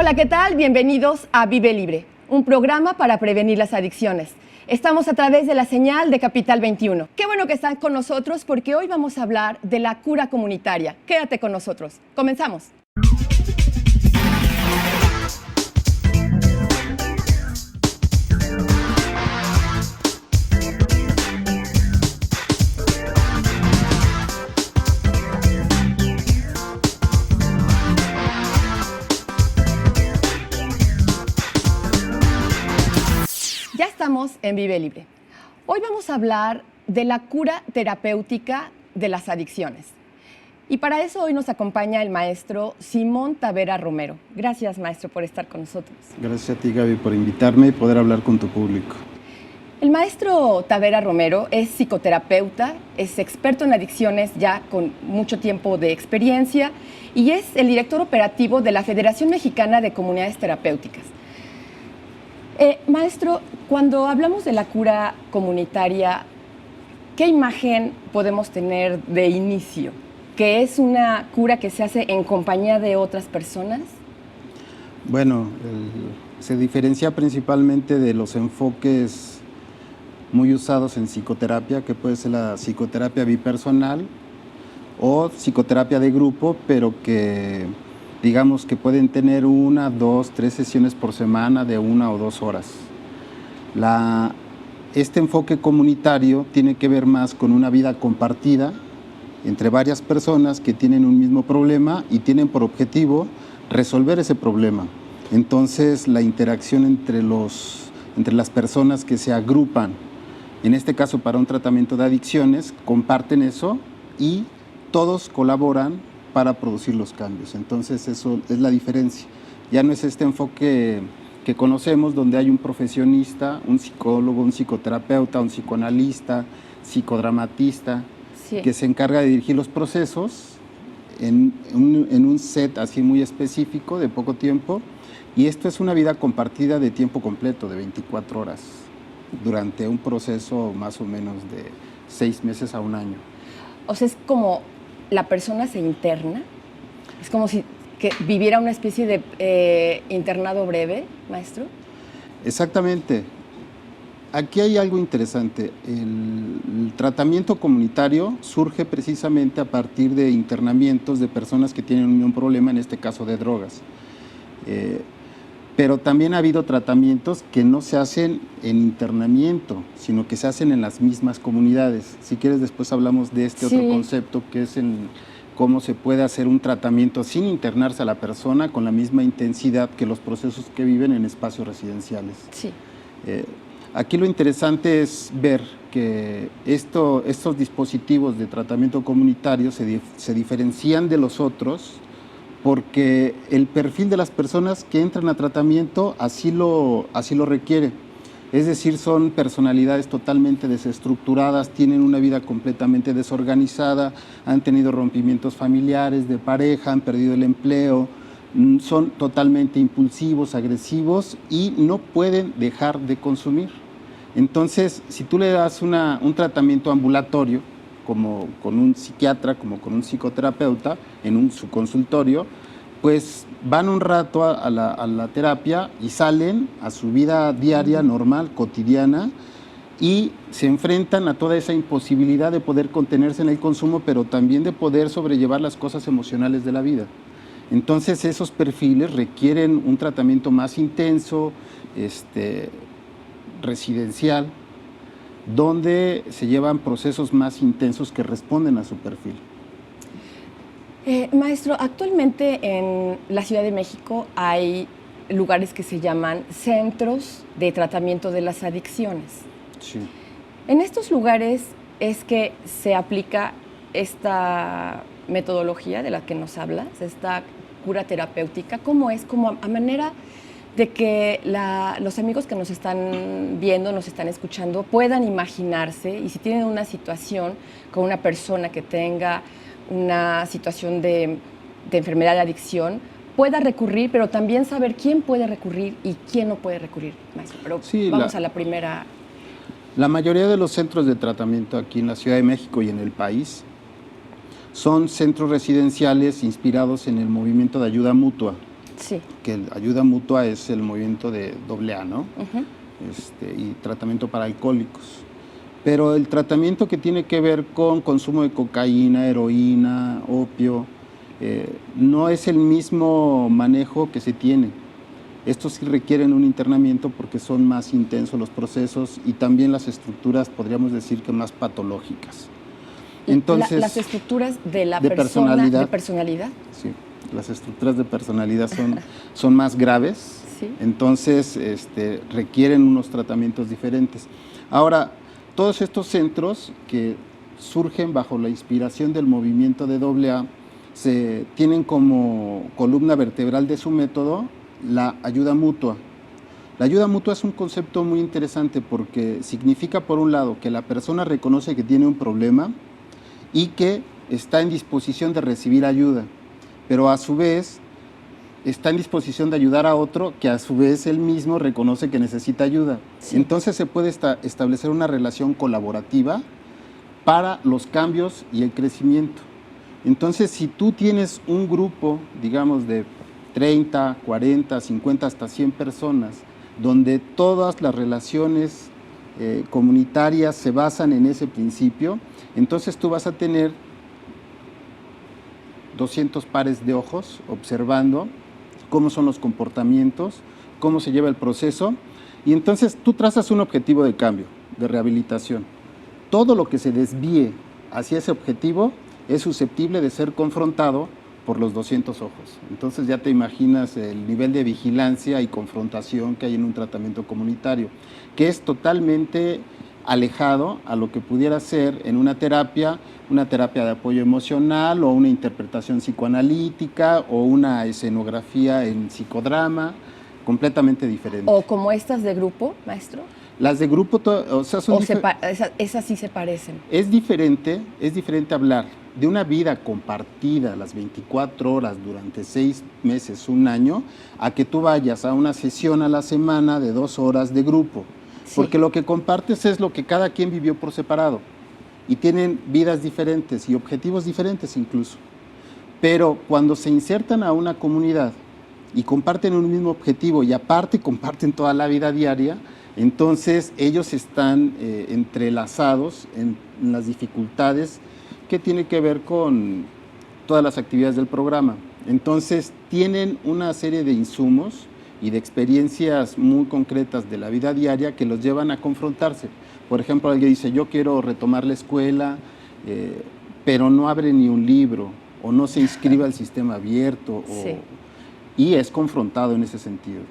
Hola, ¿qué tal? Bienvenidos a Vive Libre, un programa para prevenir las adicciones. Estamos a través de la señal de Capital 21. Qué bueno que están con nosotros porque hoy vamos a hablar de la cura comunitaria. Quédate con nosotros. Comenzamos. Ya estamos en Vive Libre. Hoy vamos a hablar de la cura terapéutica de las adicciones. Y para eso hoy nos acompaña el maestro Simón Tavera Romero. Gracias, maestro, por estar con nosotros. Gracias a ti, Gaby, por invitarme y poder hablar con tu público. El maestro Tavera Romero es psicoterapeuta, es experto en adicciones ya con mucho tiempo de experiencia y es el director operativo de la Federación Mexicana de Comunidades Terapéuticas. Maestro, cuando hablamos de la cura comunitaria, ¿qué imagen podemos tener de inicio? ¿Que es una cura que se hace en compañía de otras personas? Bueno, se diferencia principalmente de los enfoques muy usados en psicoterapia, que puede ser la psicoterapia bipersonal o psicoterapia de grupo, pero que digamos que pueden tener 1, 2, 3 sesiones por semana de 1 o 2 horas. Este enfoque comunitario tiene que ver más con una vida compartida entre varias personas que tienen un mismo problema y tienen por objetivo resolver ese problema. Entonces, la interacción entre las personas que se agrupan, en este caso para un tratamiento de adicciones, comparten eso y todos colaboran para producir los cambios. Entonces, eso es la diferencia. Ya no es este enfoque que conocemos donde hay un profesionista, un psicólogo, un psicoterapeuta, un psicoanalista, psicodramatista, sí, que se encarga de dirigir los procesos en un set así muy específico de poco tiempo, y esto es una vida compartida de tiempo completo, de 24 horas, durante un proceso más o menos de 6 meses a 1 año. O sea, es como la persona se interna, es como si que viviera una especie de internado breve, maestro. Exactamente. Aquí hay algo interesante. El tratamiento comunitario surge precisamente a partir de internamientos de personas que tienen un problema, en este caso de drogas. Pero también ha habido tratamientos que no se hacen en internamiento, sino que se hacen en las mismas comunidades. Si quieres, después hablamos de este otro concepto, que es cómo se puede hacer un tratamiento sin internarse a la persona con la misma intensidad que los procesos que viven en espacios residenciales. Sí. Aquí lo interesante es ver que estos dispositivos de tratamiento comunitario se diferencian de los otros porque el perfil de las personas que entran a tratamiento así lo requiere. Es decir, son personalidades totalmente desestructuradas, tienen una vida completamente desorganizada, han tenido rompimientos familiares, de pareja, han perdido el empleo, son totalmente impulsivos, agresivos y no pueden dejar de consumir. Entonces, si tú le das un tratamiento ambulatorio, como con un psiquiatra, como con un psicoterapeuta, en su consultorio, pues van un rato a la terapia y salen a su vida diaria, normal, cotidiana, y se enfrentan a toda esa imposibilidad de poder contenerse en el consumo, pero también de poder sobrellevar las cosas emocionales de la vida. Entonces, esos perfiles requieren un tratamiento más intenso, residencial, donde se llevan procesos más intensos que responden a su perfil. Maestro, actualmente en la Ciudad de México hay lugares que se llaman centros de tratamiento de las adicciones. Sí. En estos lugares es que se aplica esta metodología de la que nos hablas, esta cura terapéutica. ¿Cómo es? Como a manera de que los amigos que nos están viendo, nos están escuchando, puedan imaginarse, y si tienen una situación con una persona que tenga una situación de enfermedad de adicción, pueda recurrir, pero también saber quién puede recurrir y quién no puede recurrir, maestro. Pero sí, vamos a la primera. La mayoría de los centros de tratamiento aquí en la Ciudad de México y en el país son centros residenciales inspirados en el movimiento de ayuda mutua. Sí. que ayuda mutua es el movimiento de AA, ¿no? Y tratamiento para alcohólicos. Pero el tratamiento que tiene que ver con consumo de cocaína, heroína, opio, no es el mismo manejo que se tiene. Estos sí requieren un internamiento porque son más intensos los procesos y también las estructuras, podríamos decir que más patológicas. Entonces, las estructuras de la de persona, de personalidad. Sí, las estructuras de personalidad son más graves, sí. Entonces requieren unos tratamientos diferentes. Ahora, todos estos centros que surgen bajo la inspiración del movimiento de AA se tienen como columna vertebral de su método la ayuda mutua. La ayuda mutua es un concepto muy interesante porque significa, por un lado, que la persona reconoce que tiene un problema y que está en disposición de recibir ayuda, pero a su vez está en disposición de ayudar a otro que a su vez él mismo reconoce que necesita ayuda. Sí. Entonces se puede establecer una relación colaborativa para los cambios y el crecimiento. Entonces, si tú tienes un grupo, digamos, de 30, 40, 50, hasta 100 personas, donde todas las relaciones comunitarias se basan en ese principio, entonces tú vas a tener 200 pares de ojos observando cómo son los comportamientos, cómo se lleva el proceso, y entonces tú trazas un objetivo de cambio, de rehabilitación. Todo lo que se desvíe hacia ese objetivo es susceptible de ser confrontado por los 200 ojos. Entonces ya te imaginas el nivel de vigilancia y confrontación que hay en un tratamiento comunitario, que es totalmente alejado a lo que pudiera ser en una terapia de apoyo emocional o una interpretación psicoanalítica o una escenografía en psicodrama, completamente diferente. ¿O como estas de grupo, maestro? Las de grupo, o sea, son esas sí se parecen. Es diferente hablar de una vida compartida las 24 horas durante 6 meses, un año, a que tú vayas a una sesión a la semana de 2 horas de grupo. Sí. Porque lo que compartes es lo que cada quien vivió por separado y tienen vidas diferentes y objetivos diferentes incluso. Pero cuando se insertan a una comunidad y comparten un mismo objetivo y aparte comparten toda la vida diaria, entonces ellos están entrelazados en las dificultades que tienen que ver con todas las actividades del programa. Entonces tienen una serie de insumos y de experiencias muy concretas de la vida diaria que los llevan a confrontarse. Por ejemplo, alguien dice, yo quiero retomar la escuela, pero no abre ni un libro o no se inscribe al sistema abierto sí. Y es confrontado en ese sentido.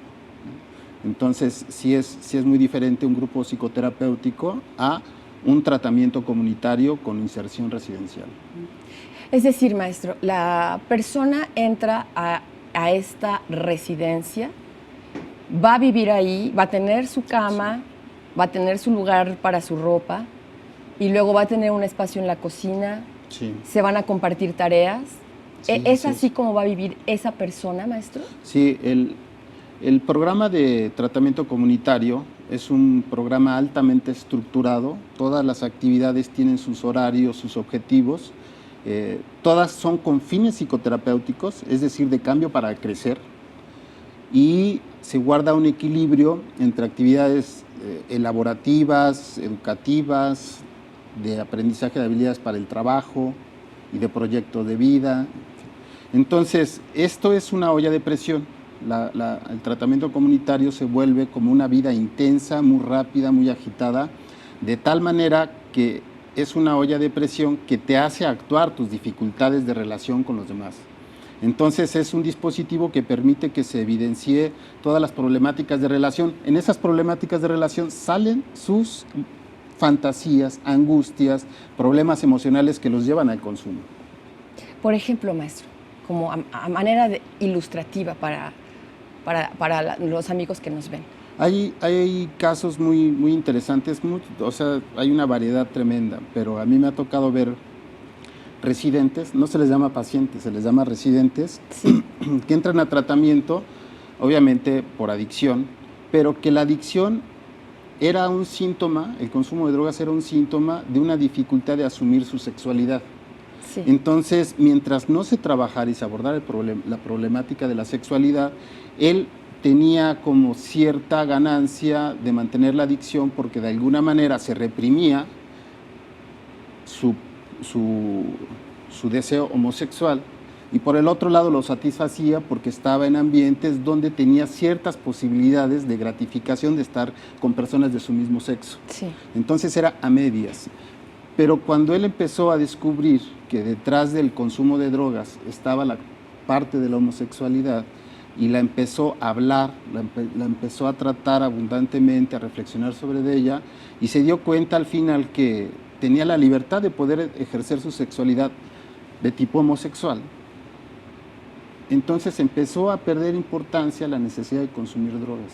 Entonces, sí es muy diferente un grupo psicoterapéutico a un tratamiento comunitario con inserción residencial. Es decir, maestro, la persona entra a esta residencia, va a vivir ahí, va a tener su cama, va a tener su lugar para su ropa y luego va a tener un espacio en la cocina, sí. Se van a compartir tareas. Sí, ¿Es así como va a vivir esa persona, maestro? Sí, el programa de tratamiento comunitario es un programa altamente estructurado, todas las actividades tienen sus horarios, sus objetivos, todas son con fines psicoterapéuticos, es decir, de cambio para crecer, y se guarda un equilibrio entre actividades elaborativas, educativas, de aprendizaje de habilidades para el trabajo y de proyecto de vida. Entonces, esto es una olla de presión. El tratamiento comunitario se vuelve como una vida intensa, muy rápida, muy agitada, de tal manera que es una olla de presión que te hace actuar tus dificultades de relación con los demás. Entonces es un dispositivo que permite que se evidencie todas las problemáticas de relación. En esas problemáticas de relación salen sus fantasías, angustias, problemas emocionales que los llevan al consumo. Por ejemplo, maestro, como a manera ilustrativa para los amigos que nos ven. Hay casos muy interesantes, o sea, hay una variedad tremenda, pero a mí me ha tocado ver residentes, no se les llama pacientes, se les llama residentes, sí. Que entran a tratamiento, obviamente por adicción, pero que la adicción era un síntoma, el consumo de drogas era un síntoma de una dificultad de asumir su sexualidad. Sí. Entonces, mientras no se trabajara y se abordara la problemática de la sexualidad, él tenía como cierta ganancia de mantener la adicción porque de alguna manera se reprimía su, su deseo homosexual y por el otro lado lo satisfacía porque estaba en ambientes donde tenía ciertas posibilidades de gratificación de estar con personas de su mismo sexo. Sí. Entonces era a medias. Pero cuando él empezó a descubrir que detrás del consumo de drogas estaba la parte de la homosexualidad y la empezó a hablar, la empezó a tratar abundantemente, a reflexionar sobre ella y se dio cuenta al final que tenía la libertad de poder ejercer su sexualidad de tipo homosexual. Entonces empezó a perder importancia la necesidad de consumir drogas.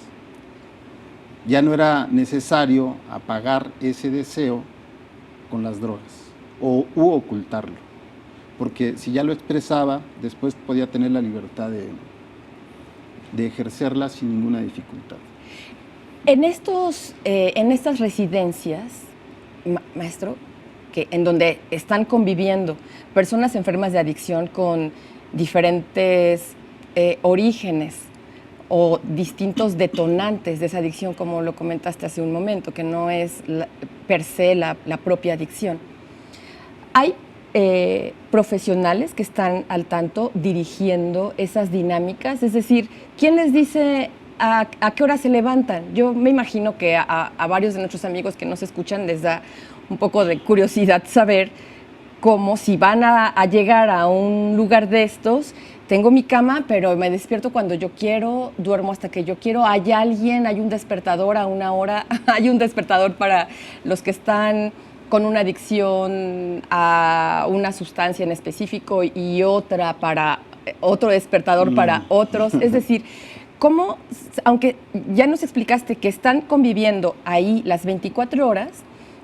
Ya no era necesario apagar ese deseo con las drogas u ocultarlo, porque si ya lo expresaba, después podía tener la libertad de ejercerla sin ninguna dificultad. En estas residencias, maestro, en donde están conviviendo personas enfermas de adicción con diferentes orígenes o distintos detonantes de esa adicción, como lo comentaste hace un momento, que no es per se la propia adicción. Hay profesionales que están al tanto dirigiendo esas dinámicas, es decir, ¿quién les dice a qué hora se levantan? Yo me imagino que a varios de nuestros amigos que nos escuchan les da un poco de curiosidad saber cómo si van a llegar a un lugar de estos, tengo mi cama, pero me despierto cuando yo quiero, duermo hasta que yo quiero, hay alguien, hay un despertador a una hora, hay un despertador para los que están con una adicción a una sustancia en específico y otro despertador para otros, es decir, ¿cómo, aunque ya nos explicaste que están conviviendo ahí las 24 horas,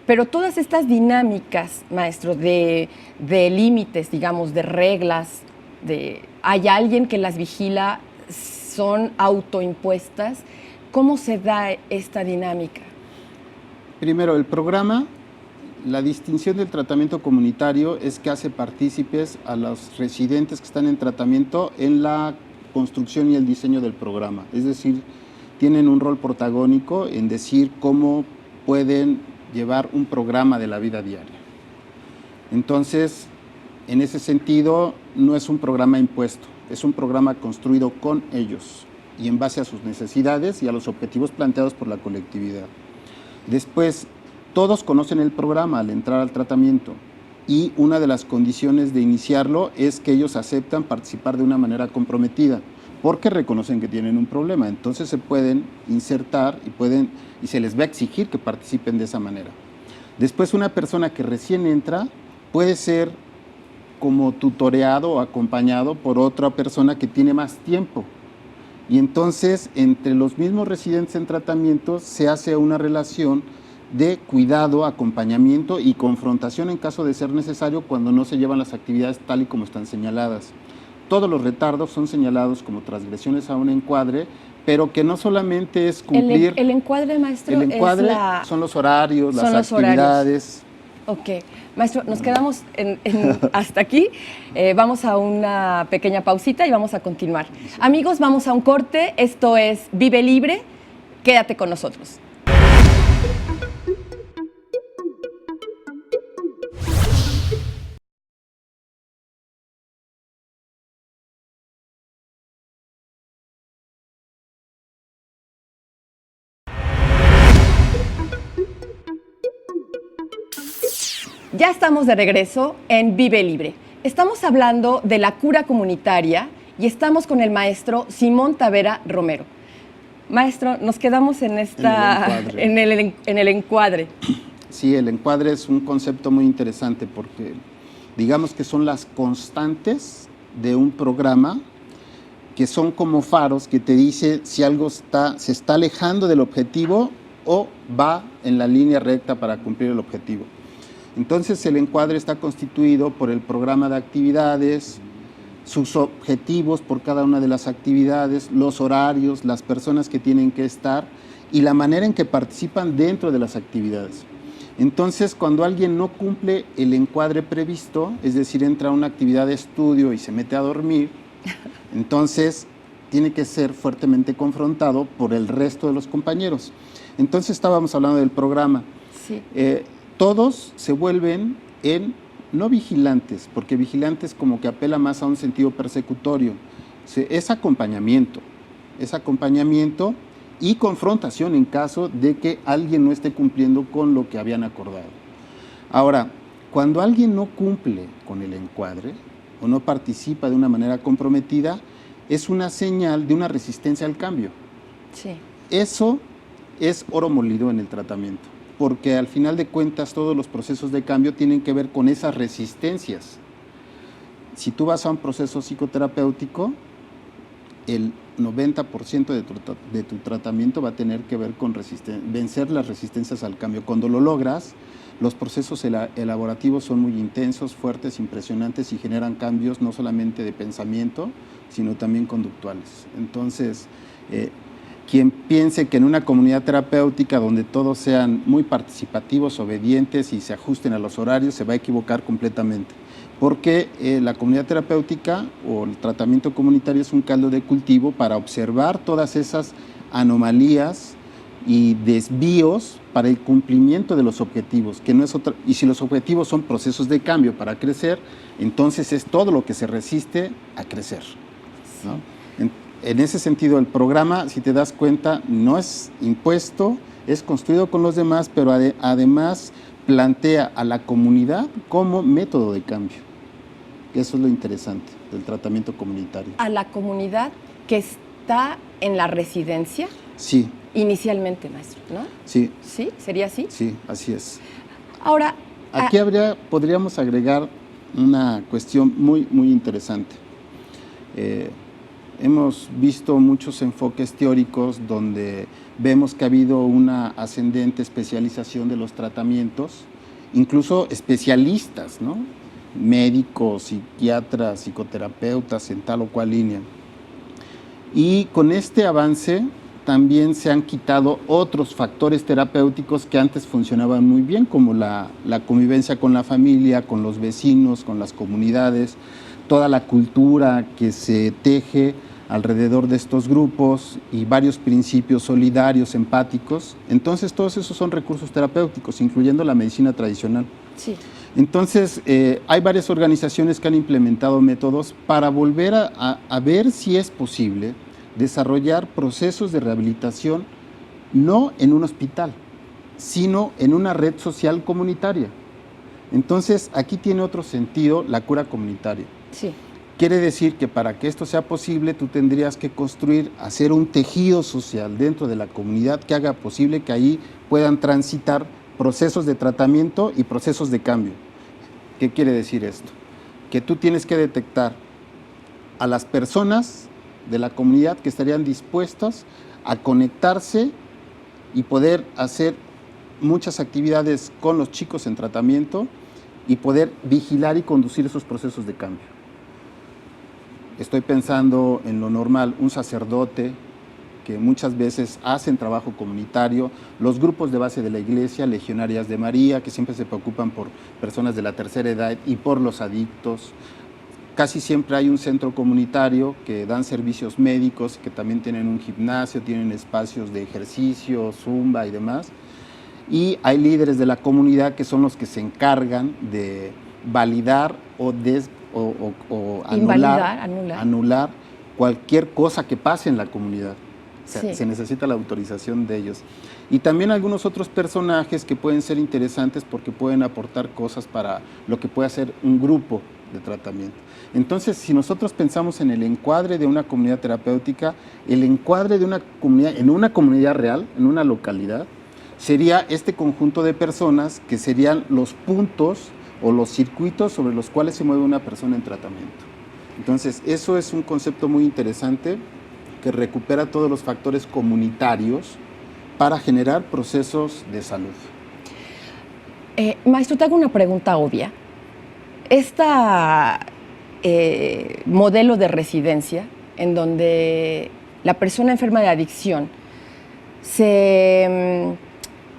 pero todas estas dinámicas, maestro, de límites, digamos, de reglas, hay alguien que las vigila, son autoimpuestas, ¿cómo se da esta dinámica? Primero, el programa, la distinción del tratamiento comunitario es que hace partícipes a los residentes que están en tratamiento en la construcción y el diseño del programa. Es decir, tienen un rol protagónico en decir cómo pueden llevar un programa de la vida diaria. Entonces, en ese sentido, no es un programa impuesto, es un programa construido con ellos y en base a sus necesidades y a los objetivos planteados por la colectividad. Después, todos conocen el programa al entrar al tratamiento y una de las condiciones de iniciarlo es que ellos aceptan participar de una manera comprometida porque reconocen que tienen un problema. Entonces se pueden insertar y se les va a exigir que participen de esa manera. Después, una persona que recién entra puede ser como tutoreado o acompañado por otra persona que tiene más tiempo. Y entonces, entre los mismos residentes en tratamiento se hace una relación de cuidado, acompañamiento y confrontación en caso de ser necesario cuando no se llevan las actividades tal y como están señaladas. Todos los retardos son señalados como transgresiones a un encuadre, pero que no solamente es cumplir... El encuadre, maestro, el encuadre son los horarios, las actividades. Ok, maestro, nos quedamos hasta aquí. Vamos a una pequeña pausita y vamos a continuar. Amigos, vamos a un corte. Esto es Vive Libre. Quédate con nosotros. Ya estamos de regreso en Vive Libre. Estamos hablando de la cura comunitaria y estamos con el maestro Simón Tavera Romero. Maestro, nos quedamos en el encuadre. Sí, el encuadre es un concepto muy interesante porque digamos que son las constantes de un programa que son como faros que te dice si algo se está alejando del objetivo o va en la línea recta para cumplir el objetivo. Entonces el encuadre está constituido por el programa de actividades, sus objetivos por cada una de las actividades, los horarios, las personas que tienen que estar y la manera en que participan dentro de las actividades. Entonces, cuando alguien no cumple el encuadre previsto, es decir, entra a una actividad de estudio y se mete a dormir, entonces tiene que ser fuertemente confrontado por el resto de los compañeros. Entonces estábamos hablando del programa. Sí. Todos se vuelven no vigilantes, porque vigilantes como que apela más a un sentido persecutorio. Es acompañamiento y confrontación en caso de que alguien no esté cumpliendo con lo que habían acordado. Ahora, cuando alguien no cumple con el encuadre o no participa de una manera comprometida, es una señal de una resistencia al cambio. Sí. Eso es oro molido en el tratamiento, porque al final de cuentas todos los procesos de cambio tienen que ver con esas resistencias. Si tú vas a un proceso psicoterapéutico, el 90% de tu tratamiento va a tener que ver con vencer las resistencias al cambio. Cuando lo logras, los procesos elaborativos son muy intensos, fuertes, impresionantes y generan cambios no solamente de pensamiento, sino también conductuales. Entonces, quien piense que en una comunidad terapéutica donde todos sean muy participativos, obedientes y se ajusten a los horarios, se va a equivocar completamente. Porque la comunidad terapéutica o el tratamiento comunitario es un caldo de cultivo para observar todas esas anomalías y desvíos para el cumplimiento de los objetivos, que no es otra, y si los objetivos son procesos de cambio para crecer, entonces es todo lo que se resiste a crecer, ¿no? En ese sentido, el programa, si te das cuenta, no es impuesto, es construido con los demás, pero además plantea a la comunidad como método de cambio. Eso es lo interesante del tratamiento comunitario. ¿A la comunidad que está en la residencia? Sí. Inicialmente, maestro, ¿no? Sí. ¿Sí? ¿Sería así? Sí, así es. Ahora... Aquí podríamos agregar una cuestión muy, muy interesante. Hemos visto muchos enfoques teóricos donde vemos que ha habido una ascendente especialización de los tratamientos, incluso especialistas, ¿no? Médicos, psiquiatras, psicoterapeutas en tal o cual línea. Y con este avance también se han quitado otros factores terapéuticos que antes funcionaban muy bien, como la convivencia con la familia, con los vecinos, con las comunidades, toda la cultura que se teje alrededor de estos grupos y varios principios solidarios, empáticos. Entonces, todos esos son recursos terapéuticos, incluyendo la medicina tradicional. Sí. Entonces, hay varias organizaciones que han implementado métodos para volver a ver si es posible desarrollar procesos de rehabilitación no en un hospital, sino en una red social comunitaria. Entonces, aquí tiene otro sentido la cura comunitaria. Sí. Quiere decir que para que esto sea posible, tú tendrías que hacer un tejido social dentro de la comunidad que haga posible que ahí puedan transitar procesos de tratamiento y procesos de cambio. ¿Qué quiere decir esto? Que tú tienes que detectar a las personas de la comunidad que estarían dispuestas a conectarse y poder hacer muchas actividades con los chicos en tratamiento y poder vigilar y conducir esos procesos de cambio. Estoy pensando en lo normal, un sacerdote que muchas veces hacen trabajo comunitario, los grupos de base de la iglesia, legionarias de María, que siempre se preocupan por personas de la tercera edad y por los adictos. Casi siempre hay un centro comunitario que dan servicios médicos, que también tienen un gimnasio, tienen espacios de ejercicio, zumba y demás. Y hay líderes de la comunidad que son los que se encargan de validar o anular cualquier cosa que pase en la comunidad. O sea, sí, se necesita la autorización de ellos. Y también algunos otros personajes que pueden ser interesantes porque pueden aportar cosas para lo que puede hacer un grupo de tratamiento. Entonces, si nosotros pensamos en el encuadre de una comunidad terapéutica, el encuadre de una comunidad, en una comunidad real, en una localidad, sería este conjunto de personas que serían los puntos o los circuitos sobre los cuales se mueve una persona en tratamiento. Entonces, eso es un concepto muy interesante que recupera todos los factores comunitarios para generar procesos de salud. Maestro, te hago una pregunta obvia. Modelo de residencia en donde la persona enferma de adicción se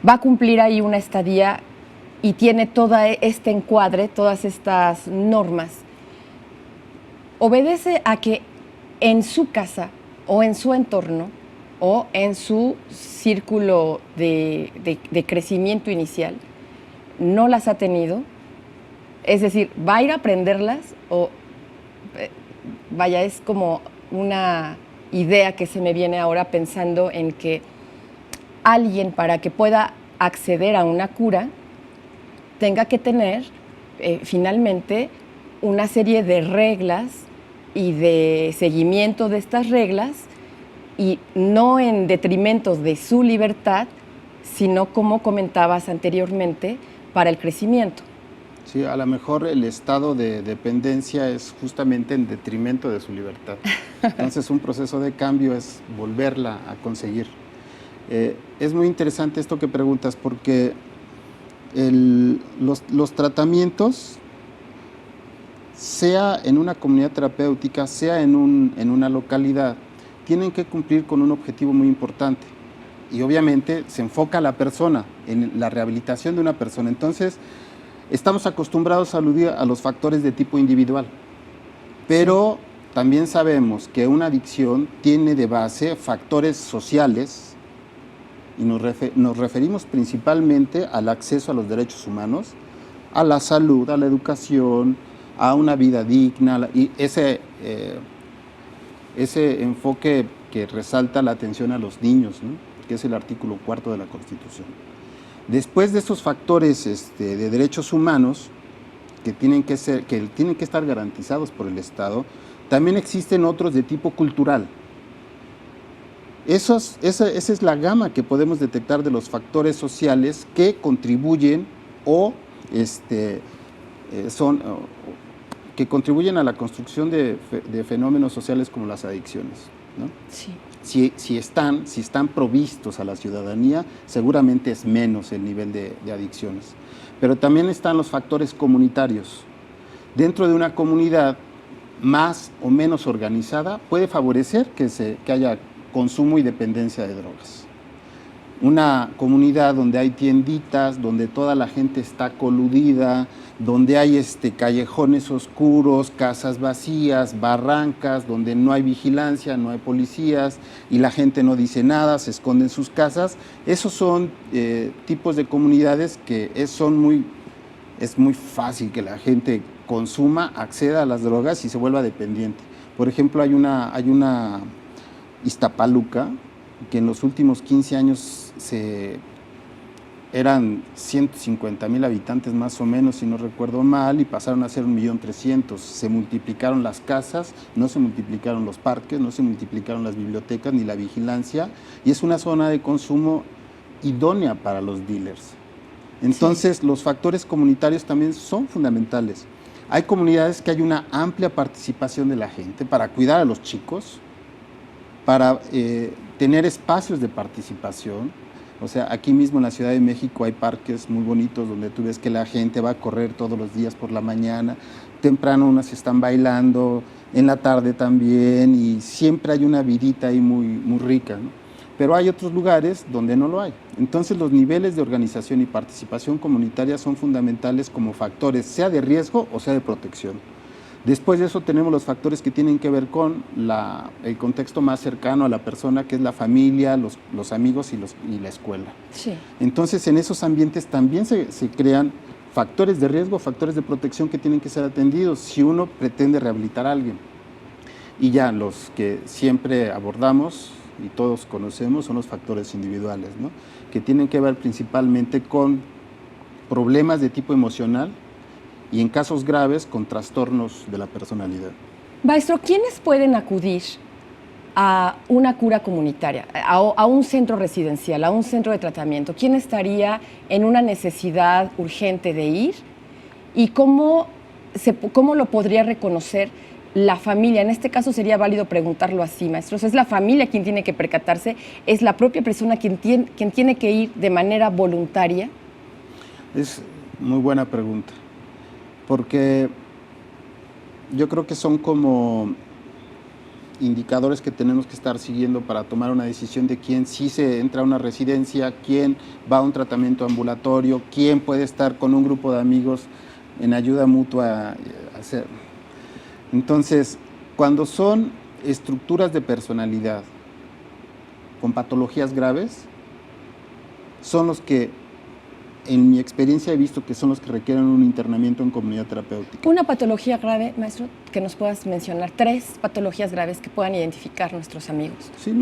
va a cumplir ahí una estadía y tiene todo este encuadre, todas estas normas, obedece a que en su casa o en su entorno o en su círculo de crecimiento inicial no las ha tenido, es decir, va a ir a aprenderlas o vaya, es como una idea que se me viene ahora pensando en que alguien, para que pueda acceder a una cura, tenga que tener finalmente una serie de reglas y de seguimiento de estas reglas, y no en detrimento de su libertad, sino, como comentabas anteriormente, para el crecimiento. Sí, a lo mejor el estado de dependencia es justamente en detrimento de su libertad. Entonces, un proceso de cambio es volverla a conseguir. Es muy interesante esto que preguntas, porque los tratamientos, sea en una comunidad terapéutica, sea en una localidad, tienen que cumplir con un objetivo muy importante. Y obviamente se enfoca a la persona, en la rehabilitación de una persona. Entonces, estamos acostumbrados a aludir a los factores de tipo individual, pero también sabemos que una adicción tiene de base factores sociales, y nos referimos principalmente al acceso a los derechos humanos, a la salud, a la educación, a una vida digna, y ese enfoque que resalta la atención a los niños, ¿no?, que es el artículo 4 de la Constitución. Después de esos factores de derechos humanos que tienen que estar garantizados por el Estado, también existen otros de tipo cultural. Esa es la gama que podemos detectar de los factores sociales que contribuyen que contribuyen a la construcción de fenómenos sociales como las adicciones, ¿no? Sí. Si están provistos a la ciudadanía, seguramente es menos el nivel de adicciones. Pero también están los factores comunitarios. Dentro de una comunidad más o menos organizada, puede favorecer que haya consumo y dependencia de drogas. Una comunidad donde hay tienditas, donde toda la gente está coludida, donde hay callejones oscuros, casas vacías, barrancas, donde no hay vigilancia, no hay policías y la gente no dice nada, se esconde en sus casas. Esos son tipos de comunidades que es muy fácil que la gente consuma, acceda a las drogas y se vuelva dependiente. Por ejemplo, hay una Iztapaluca, que en los últimos 15 años eran 150,000 habitantes más o menos, si no recuerdo mal, y pasaron a ser 1.300.000. Se multiplicaron las casas, no se multiplicaron los parques, no se multiplicaron las bibliotecas ni la vigilancia, y es una zona de consumo idónea para los dealers. Entonces, sí, los factores comunitarios también son fundamentales. Hay comunidades que hay una amplia participación de la gente para cuidar a los chicos, para tener espacios de participación. O sea, aquí mismo en la Ciudad de México hay parques muy bonitos donde tú ves que la gente va a correr todos los días por la mañana, temprano unas están bailando, en la tarde también, y siempre hay una vidita ahí muy, muy rica, ¿no? Pero hay otros lugares donde no lo hay. Entonces, los niveles de organización y participación comunitaria son fundamentales como factores, sea de riesgo o sea de protección. Después de eso tenemos los factores que tienen que ver con el contexto más cercano a la persona, que es la familia, los amigos y la escuela. Sí. Entonces, en esos ambientes también se crean factores de riesgo, factores de protección que tienen que ser atendidos si uno pretende rehabilitar a alguien. Y ya los que siempre abordamos y todos conocemos son los factores individuales, ¿no?, que tienen que ver principalmente con problemas de tipo emocional, y en casos graves con trastornos de la personalidad. Maestro, ¿quiénes pueden acudir a una cura comunitaria, a un centro residencial, a un centro de tratamiento? ¿Quién estaría en una necesidad urgente de ir? ¿Y cómo lo podría reconocer la familia? En este caso sería válido preguntarlo así, maestros. ¿Es la familia quien tiene que percatarse? ¿Es la propia persona quien tiene que ir de manera voluntaria? Es muy buena pregunta, porque yo creo que son como indicadores que tenemos que estar siguiendo para tomar una decisión de quién sí se entra a una residencia, quién va a un tratamiento ambulatorio, quién puede estar con un grupo de amigos en ayuda mutua. Entonces, cuando son estructuras de personalidad con patologías graves, son los que, en mi experiencia, he visto que son los que requieren un internamiento en comunidad terapéutica. Una patología grave, maestro, que nos puedas mencionar, 3 patologías graves que puedan identificar nuestros amigos. Sí,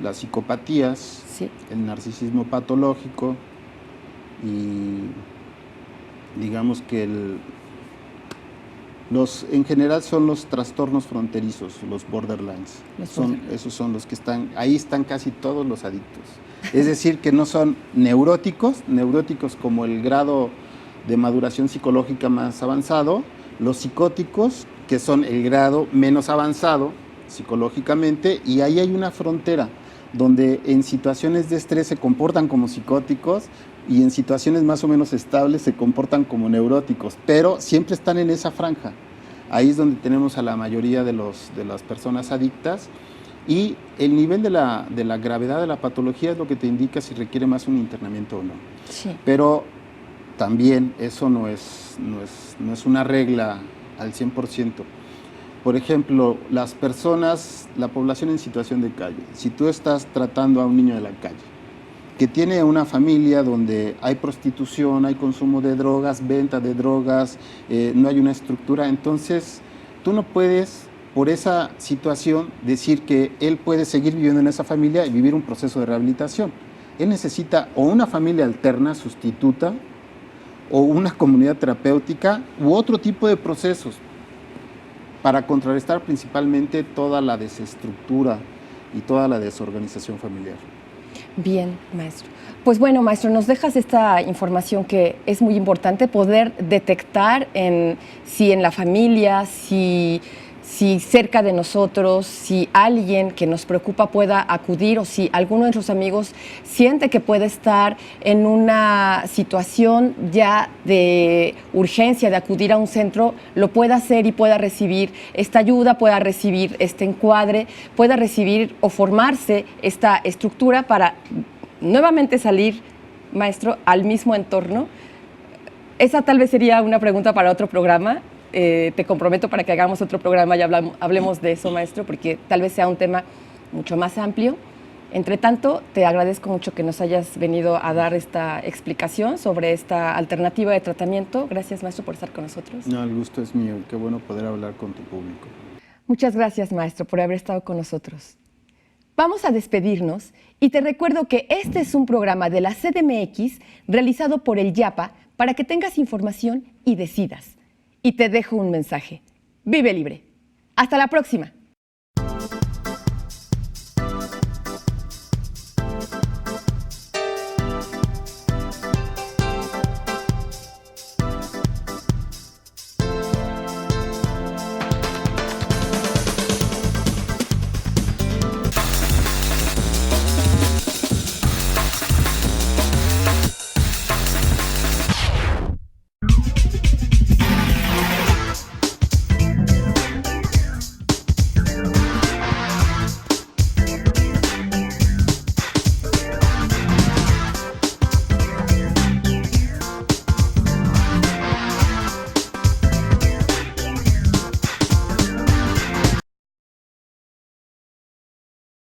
las psicopatías, sí, el narcisismo patológico y digamos que en general son los trastornos fronterizos, los borderlines. Esos son los que ahí están casi todos los adictos. Es decir, que no son neuróticos como el grado de maduración psicológica más avanzado, los psicóticos, que son el grado menos avanzado psicológicamente, y ahí hay una frontera donde en situaciones de estrés se comportan como psicóticos y en situaciones más o menos estables se comportan como neuróticos, pero siempre están en esa franja. Ahí es donde tenemos a la mayoría de las personas adictas, y el nivel de la gravedad de la patología es lo que te indica si requiere más un internamiento o no. Sí. Pero también eso no es una regla al 100%. Por ejemplo, la población en situación de calle, si tú estás tratando a un niño de la calle, que tiene una familia donde hay prostitución, hay consumo de drogas, venta de drogas, no hay una estructura, entonces tú no puedes, por esa situación, decir que él puede seguir viviendo en esa familia y vivir un proceso de rehabilitación. Él necesita o una familia alterna, sustituta, o una comunidad terapéutica u otro tipo de procesos para contrarrestar principalmente toda la desestructura y toda la desorganización familiar. Bien, maestro. Pues bueno, maestro, nos dejas esta información que es muy importante, poder detectar si en la familia, si cerca de nosotros, si alguien que nos preocupa pueda acudir, o si alguno de nuestros amigos siente que puede estar en una situación ya de urgencia de acudir a un centro, lo pueda hacer y pueda recibir esta ayuda, pueda recibir este encuadre, pueda recibir o formarse esta estructura para nuevamente salir, maestro, al mismo entorno. Esa tal vez sería una pregunta para otro programa. Te comprometo para que hagamos otro programa y hablemos de eso, maestro, porque tal vez sea un tema mucho más amplio. Entre tanto, te agradezco mucho que nos hayas venido a dar esta explicación sobre esta alternativa de tratamiento. Gracias, maestro, por estar con nosotros. No, el gusto es mío. Qué bueno poder hablar con tu público. Muchas gracias, maestro, por haber estado con nosotros. Vamos a despedirnos y te recuerdo que este es un programa de la CDMX realizado por el YAPA para que tengas información y decidas. Y te dejo un mensaje. Vive libre. Hasta la próxima.